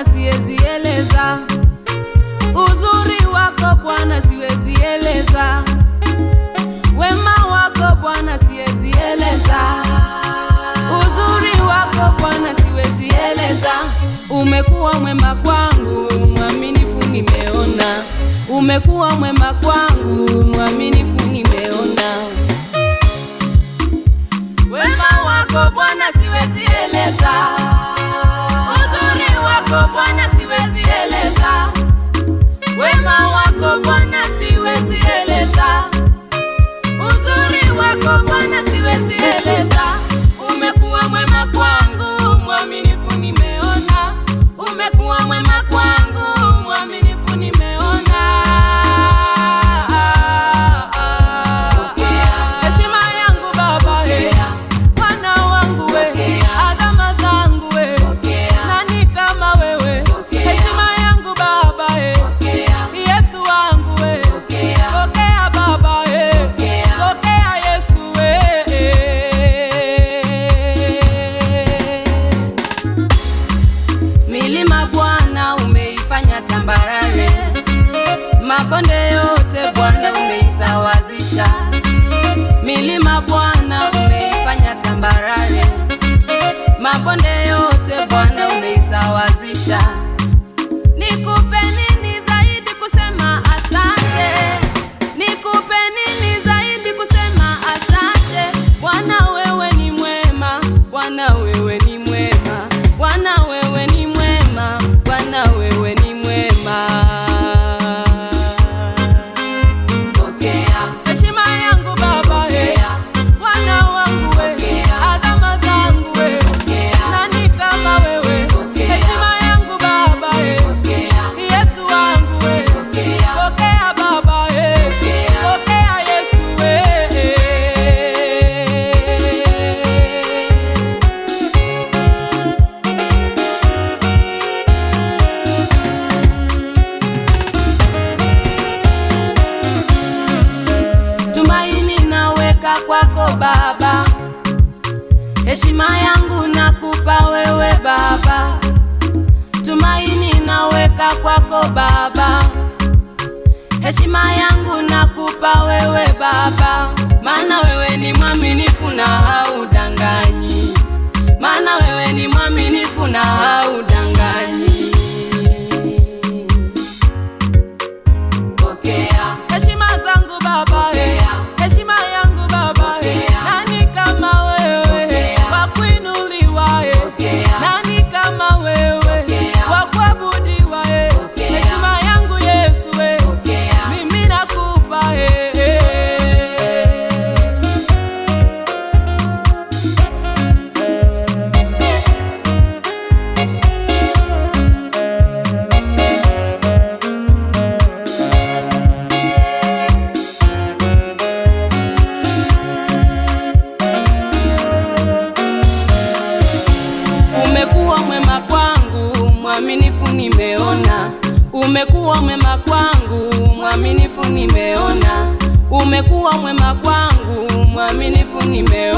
Bwana siwezi eleza, uzuri wako Bwana siwezi eleza, wema wako Bwana siwezi eleza, uzuri wako Bwana siwezi eleza. Umekuwa mwema kwangu, mwaminifu nimeona. Umekuwa mwema kwangu, mwaminifu nimeona. Wema wako Bwana siwezi eleza, uzuri wako Bwana siwezi eleza, wema wako Bwana siwezi eleza, uzuri wako Bwana siwezi eleza. Umekuwa mwema kwangu, mwaminifu nimeona. Umekuwa mwema kwangu, mwaminifu nimeona. Heshima yangu Baba, Bwana wangu we, adhama zangu we, nani kama wewe? Heshima yangu Baba, Yesu wangu we, pokea Baba, pokea Yesu we. Milima Bwana umeifanya tambarare, mabonde yote Bwana umeisawazisha. Milima Bwana umeifanya tambarare, mabonde yote Bwana umeisawazisha. Nikupe nini zaidi kusema asante? Nikupe nini zaidi kusema asante? Bwana wewe ni mwema, Bwana wewe ni mwema, Bwana wewe ni mwema, Bwana wewe ni mwema. Pokea heshima yangu Baba, Bwana wangu we, adhama zangu we, nani kama wewe? Heshima yangu Baba, Yesu wangu we, pokea Baba, pokea Yesu we. Tumaini naweka kwako Baba, heshima yangu nakupa wewe Baba. Tumaini naweka kwako Baba, heshima yangu nakupa wewe Baba. Maana wewe ni mwaminifu na haudanganyi, maana wewe ni mwaminifu na haudanganyi. Pokea heshima zangu Baba, heshima yangu Baba, nani kama wewe? Wakuinuliwa, nani kama wewe? Wakuabudiwa, heshima yangu Yesu, mimi nakupa. Umekuwa mwema kwangu, mwaminifu nimeona. Umekuwa mwema kwangu, mwaminifu nimeona. Umekuwa mwema kwangu, mwaminifu nimeona.